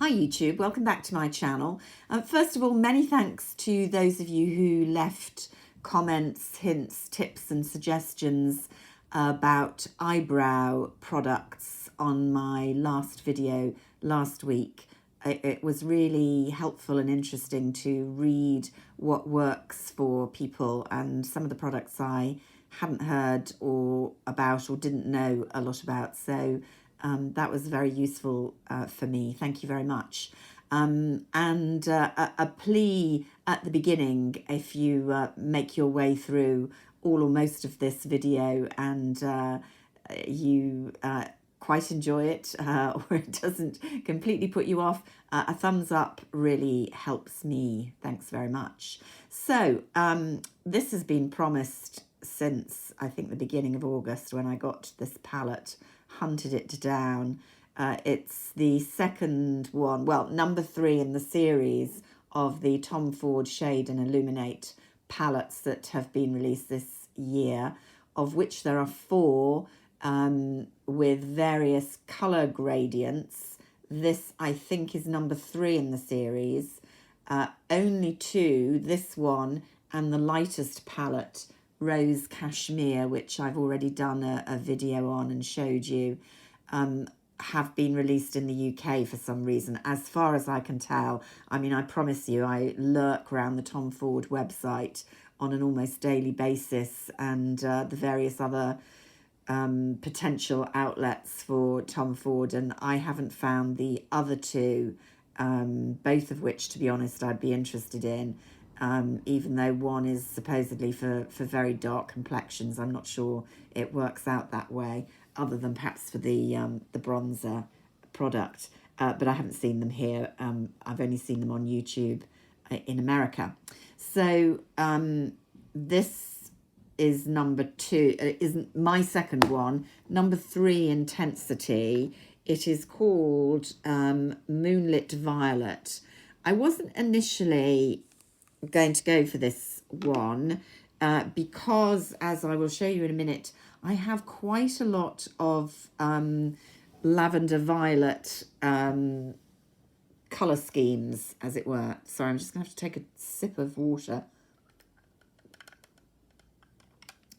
Hi YouTube, welcome back to my channel. First of all, many thanks to those of you who left comments, hints, tips and suggestions about eyebrow products on my last video last week. It was really helpful and interesting to read what works for people, and some of the products I hadn't heard about or didn't know a lot about. So that was very useful for me. Thank you very much. A plea at the beginning, if you make your way through all or most of this video and you quite enjoy it or it doesn't completely put you off, a thumbs up really helps me. Thanks very much. So this has been promised since I think the beginning of August, when I got this palette, hunted it down. It's the second one, well, number 3 in the series of the Tom Ford Shade and Illuminate palettes that have been released this year, of which there are 4 with various colour gradients. This, I think, is number 3 in the series. Only 2, this one and the lightest palette, Rose Cashmere, which I've already done a video on and showed you, have been released in the UK for some reason, as far as I can tell. I mean, I promise you, I lurk around the Tom Ford website on an almost daily basis, and the various other potential outlets for Tom Ford, and I haven't found the other 2, both of which, to be honest, I'd be interested in. Even though one is supposedly for very dark complexions, I'm not sure it works out that way, other than perhaps for the bronzer product. But I haven't seen them here. I've only seen them on YouTube in America. So this is number 2, isn't my second one, number 3 Intensity. It is called Moonlit Violet. I wasn't initially going to go for this one because, as I will show you in a minute, I have quite a lot of lavender violet colour schemes, as it were. Sorry, I'm just going to have to take a sip of water.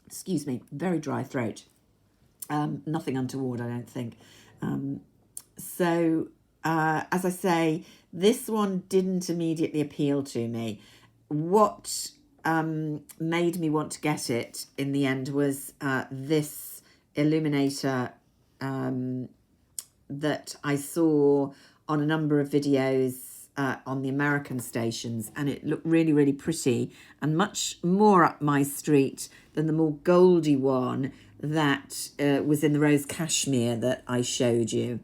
Excuse me, very dry throat. Nothing untoward, I don't think. As I say, this one didn't immediately appeal to me. What made me want to get it in the end was this illuminator that I saw on a number of videos on the American stations, and it looked really, really pretty and much more up my street than the more goldy one that was in the Rose Cashmere that I showed you.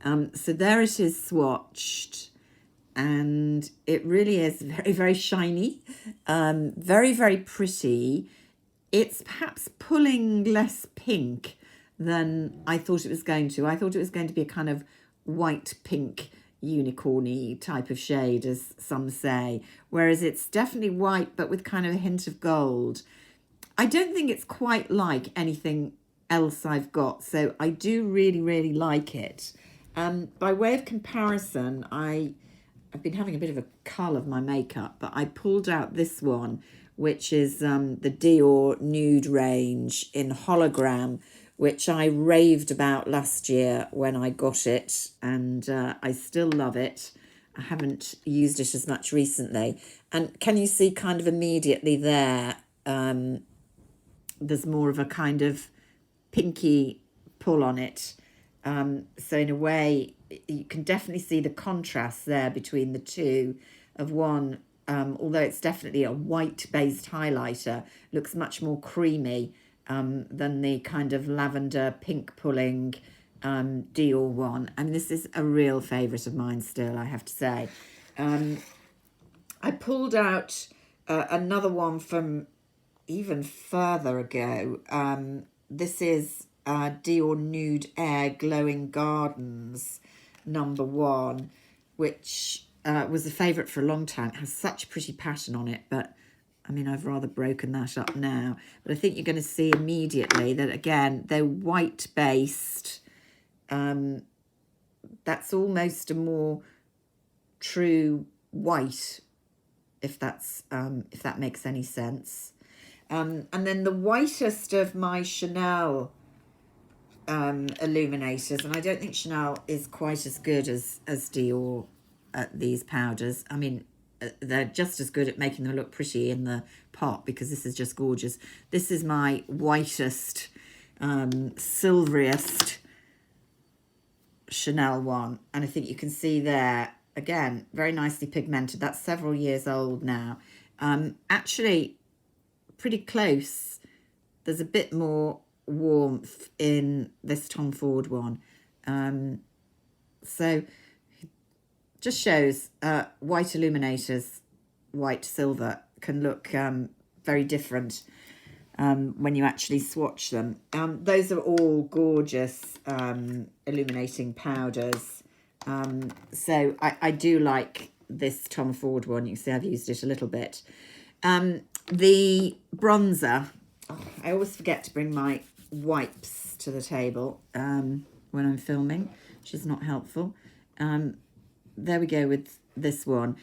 So there it is swatched. And it really is very, very shiny, very, very pretty. It's perhaps pulling less pink than I thought it was going to. I thought it was going to be a kind of white pink unicorny type of shade, as some say, whereas it's definitely white but with kind of a hint of gold. I don't think it's quite like anything else I've got, so I do really, really like it. By way of comparison, I've been having a bit of a cull of my makeup, but I pulled out this one, which is the Dior Nude range in hologram, which I raved about last year when I got it, and I still love it. I haven't used it as much recently. And can you see kind of immediately there, there's more of a kind of pinky pull on it. So in a way, you can definitely see the contrast there between the two of one, although it's definitely a white-based highlighter, looks much more creamy than the kind of lavender pink pulling Dior one. And this is a real favourite of mine still, I have to say. I pulled out another one from even further ago. This is Dior Nude Air Glowing Gardens number 1, which was a favourite for a long time. It has such a pretty pattern on it, but I mean, I've rather broken that up now. But I think you're going to see immediately that, again, they're white-based. That's almost a more true white, if that makes any sense. And then the whitest of my Chanel illuminators, and I don't think Chanel is quite as good as Dior at these powders. I mean, they're just as good at making them look pretty in the pot, because this is just gorgeous. This is my whitest, silveriest Chanel one, and I think you can see there, again, very nicely pigmented. That's several years old now. Actually, pretty close. There's a bit more warmth in this Tom Ford one. So just shows white illuminators, white silver, can look very different when you actually swatch them. Those are all gorgeous illuminating powders. So I do like this Tom Ford one. You can see I've used it a little bit. The bronzer, I always forget to bring my wipes to the table when I'm filming, which is not helpful. There we go with this one.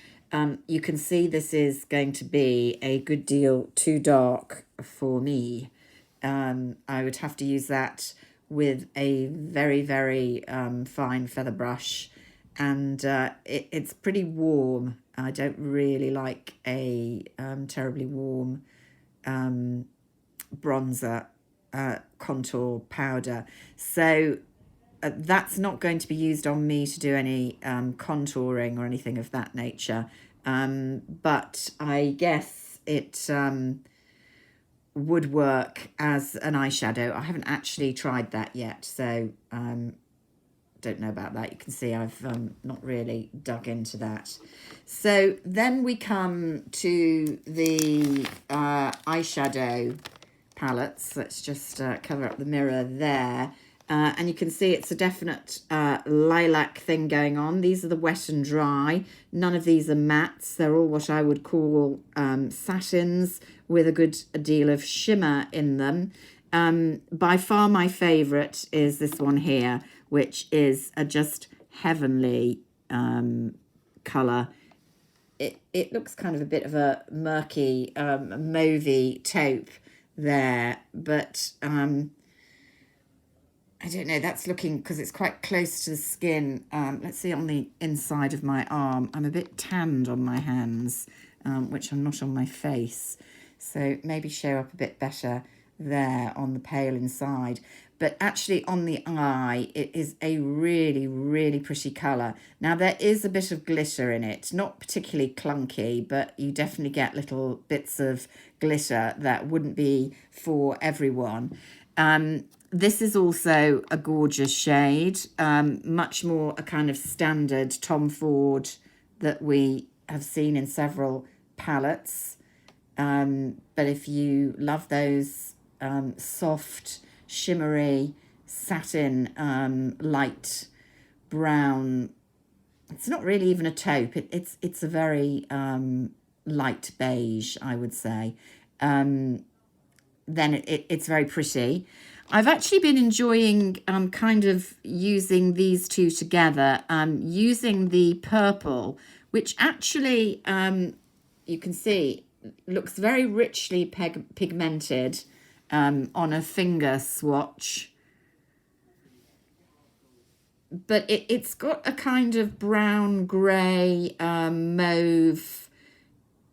You can see this is going to be a good deal too dark for me. I would have to use that with a very, very fine feather brush, and it's pretty warm. I don't really like a terribly warm bronzer contour powder. So that's not going to be used on me to do any contouring or anything of that nature. But I guess it would work as an eyeshadow. I haven't actually tried that yet, so don't know about that. You can see I've not really dug into that. So then we come to the eyeshadow palettes. Let's just cover up the mirror there. And you can see it's a definite lilac thing going on. These are the wet and dry. None of these are mattes. They're all what I would call satins with a good deal of shimmer in them. By far my favourite is this one here, which is a just heavenly colour. It looks kind of a bit of a murky, mauvey taupe there, but I don't know, that's looking, because it's quite close to the skin. Let's see on the inside of my arm. I'm a bit tanned on my hands, which I'm not on my face. So maybe show up a bit better there on the pale inside. But actually on the eye, it is a really, really pretty colour. Now, there is a bit of glitter in it, not particularly clunky, but you definitely get little bits of glitter that wouldn't be for everyone. This is also a gorgeous shade, much more a kind of standard Tom Ford that we have seen in several palettes. But if you love those soft, shimmery, satin, light brown, it's not really even a taupe. It's a very light beige, I would say. Then it's very pretty. I've actually been enjoying kind of using these two together, using the purple, which actually, you can see, looks very richly pigmented on a finger swatch. But it's got a kind of brown, grey, mauve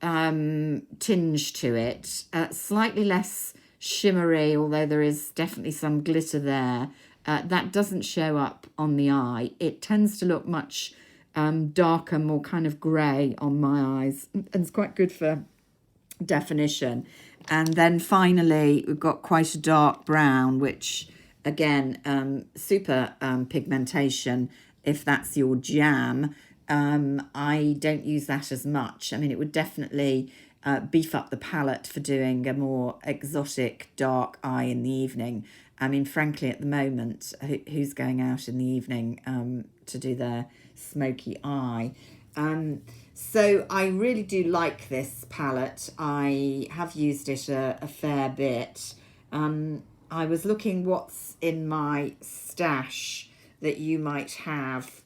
tinge to it, slightly less shimmery, although there is definitely some glitter there. That doesn't show up on the eye. It tends to look much darker, more kind of grey on my eyes, and it's quite good for definition. And then finally we've got quite a dark brown, which again, super pigmentation if that's your jam. I don't use that as much. I mean, it would definitely beef up the palette for doing a more exotic dark eye in the evening. I mean, frankly, at the moment, who's going out in the evening to do their smoky eye? So I really do like this palette. I have used it a fair bit. I was looking what's in my stash that you might have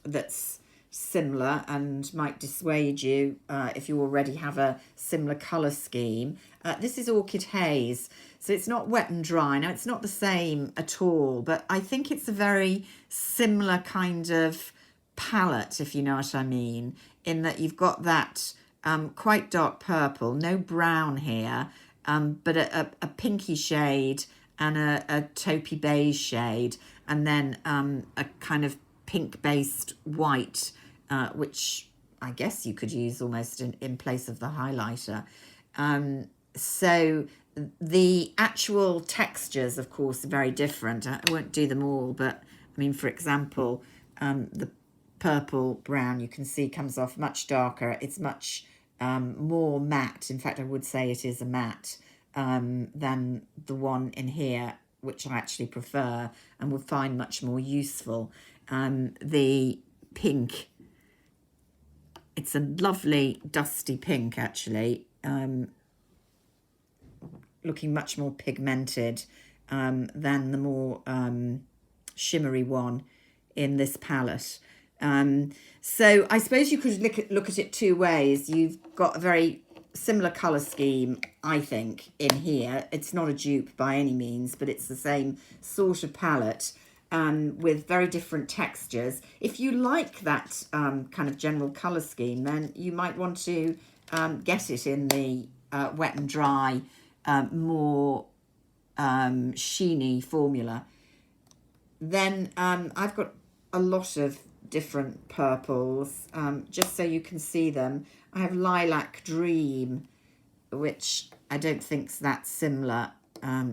that's similar and might dissuade you if you already have a similar colour scheme. This is Orchid Haze, so it's not wet and dry. Now, it's not the same at all, but I think it's a very similar kind of palette, if you know what I mean, in that you've got that quite dark purple, no brown here, but a pinky shade and a taupey beige shade, and then a kind of pink-based white, which I guess you could use almost in place of the highlighter. So the actual textures, of course, are very different. I won't do them all, but I mean, for example, the purple brown, you can see, comes off much darker. It's much more matte. In fact, I would say it is a matte than the one in here, which I actually prefer and would find much more useful. The pink, it's a lovely dusty pink, actually, looking much more pigmented than the more shimmery one in this palette. So I suppose you could look at it two ways. You've got a very similar colour scheme, I think, in here. It's not a dupe by any means, but it's the same sort of palette with very different textures. If you like that kind of general colour scheme, then you might want to get it in the wet and dry, more sheeny formula. Then I've got a lot of different purples, just so you can see them. I have Lilac Dream, which I don't think's that similar.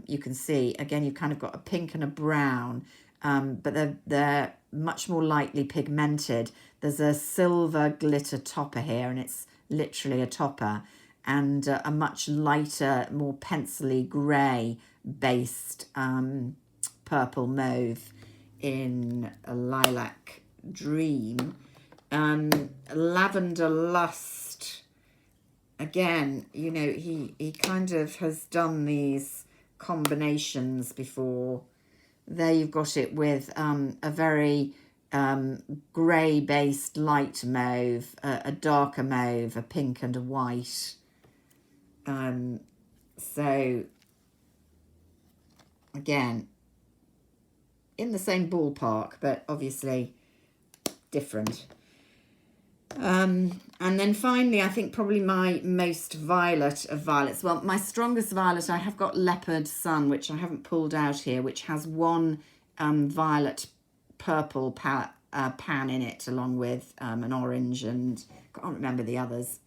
You can see, again, you've kind of got a pink and a brown, but they're much more lightly pigmented. There's a silver glitter topper here, and it's literally a topper, and a much lighter, more pencil-y grey based purple mauve in a Lilac Dream. Lavender Lust, again, you know, he kind of has done these combinations before. There you've got it with a very grey based light mauve, a darker mauve, a pink and a white. So again, in the same ballpark, but obviously different. And then finally, I think probably my most violet of violets, well, my strongest violet, I have got Leopard Sun, which I haven't pulled out here, which has one violet purple pan in it, along with an orange, and I can't remember the others.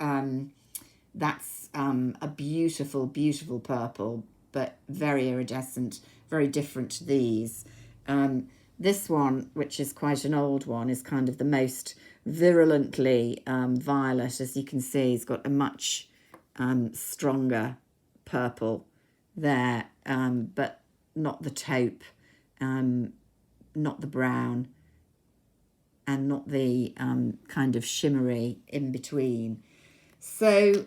That's a beautiful, beautiful purple, but very iridescent, very different to these. This one, which is quite an old one, is kind of the most virulently violet. As you can see, it's got a much stronger purple there, but not the taupe, not the brown, and not the kind of shimmery in between. So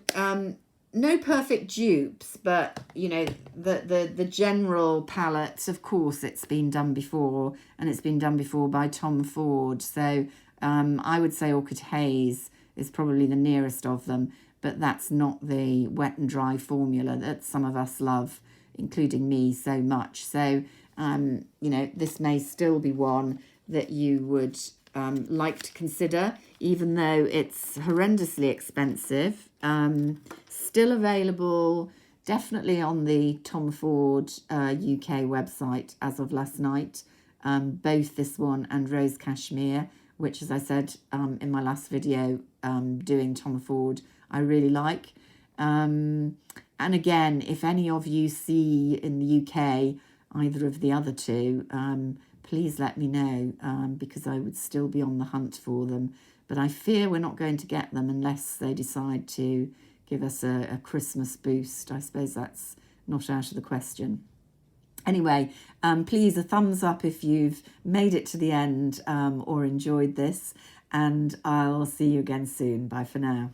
no perfect dupes, but you know, the general palette, of course, it's been done before, and it's been done before by Tom Ford. So I would say Orchid Haze is probably the nearest of them, but that's not the wet and dry formula that some of us love, including me, so much. So you know, this may still be one that you would like to consider, even though it's horrendously expensive. Still available, definitely on the Tom Ford UK website as of last night, both this one and Rose Cashmere, which, as I said in my last video, doing Tom Ford, I really like. And again, if any of you see in the UK either of the other two, please let me know, because I would still be on the hunt for them. But I fear we're not going to get them unless they decide to give us a Christmas boost. I suppose that's not out of the question. Anyway, please, a thumbs up if you've made it to the end or enjoyed this, and I'll see you again soon. Bye for now.